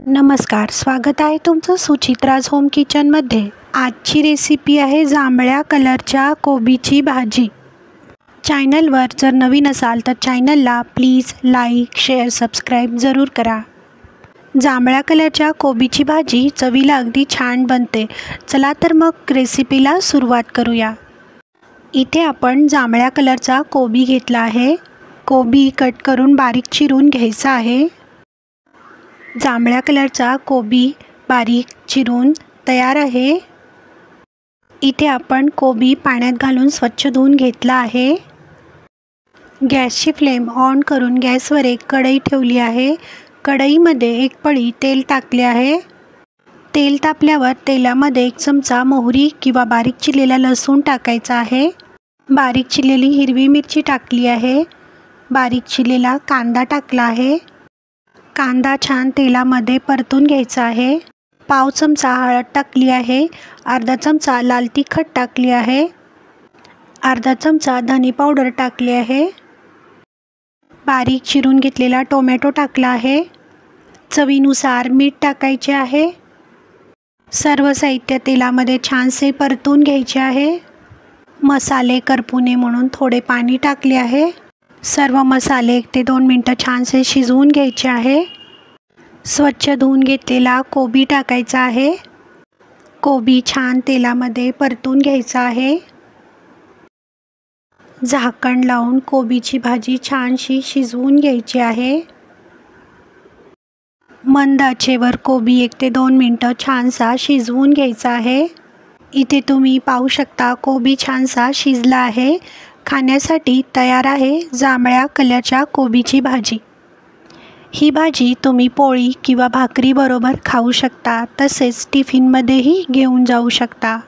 नमस्कार, स्वागत आहे तुमचं सुचित्राज होम किचनमध्ये। आजची रेसिपी आहे जांभळ्या कलरच्या कोबीची भाजी। चॅनलवर जर नवीन असाल तर चॅनलला प्लीज लाईक, शेअर, सबस्क्राईब जरूर करा। जांभळ्या कलरच्या कोबीची भाजी चवीला अगदी छान बनते। चला तर मग रेसिपीला सुरुवात करूया। इथे आपण जांभळ्या कलरचा कोबी घेतला आहे। कोबी कट करून बारीक चिरून घ्यायचा आहे। जांभळ्या कलरचा कोबी बारीक चिरून तयार आहे। इथे आपण कोबी पाण्यात घालून स्वच्छ धुवून घेतला आहे। गॅसची फ्लेम ऑन करून गॅसवर एक कढई ठेवली आहे। कढईमध्ये एक पळी तेल टाकले आहे। तेल तापल्यावर तेलामध्ये एक चमचा मोहरी किंवा बारीक चिरलेला लसूण टाकायचा आहे। बारीक चिरलेली हिरवी मिरची टाकली आहे। बारीक चिरलेला कांदा टाकला आहे। कांदा छान तेलामध्ये परतून घ्यायचा आहे। पाव चमचा हळद टाकली आहे। अर्धा चमचा लाल तिखट टाकली आहे। अर्धा चमचा धने पावडर टाकली आहे। बारीक चिरून घेतलेला टोमॅटो टाकला आहे। चवीनुसार मीठ टाकायचे आहे। सर्व साहित्य तेलामध्ये छानसे परतून घ्यायचे आहे। मसाले करपू नये म्हणून थोडे पाणी टाकले आहे। सर्व मसाले 1 ते 2 मिनिटं छानसे शिजवून घ्यायचे आहे। स्वच्छ धुवून घेतलेला कोबी टाकायचा आहे। कोबी छान तेलामध्ये परतून घ्यायचा आहे। झाकण लावून कोबीची भाजी छानशी शिजवून घ्यायची आहे। मंद आचेवर कोबी 1 ते 2 मिनिटं छानसा शिजवून घ्यायचा आहे। इथे तुम्ही पाहू शकता कोबी छानसा शिजला आहे। खाण्यासाठी तयार आहे जांभळ्या कलरच्या कोबीची भाजी। ही भाजी तुम्ही पोळी किंवा भाकरी बरोबर खाऊ शकता, तसेच टिफिनमध्येही घेऊन जाऊ शकता।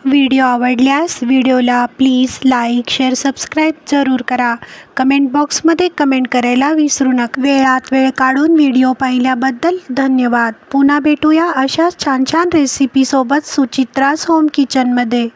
व्हिडिओ आवडल्यास व्हिडिओला प्लीज लाईक, शेअर, सबस्क्राईब जरूर करा। कमेंट बॉक्समध्ये कमेंट करायला विसरू नका। वेळात वेळ काढून व्हिडिओ पाहिल्याबद्दल धन्यवाद। पुन्हा भेटूया अशाच छान छान रेसिपीसोबत सुचित्राज होम किचनमध्ये।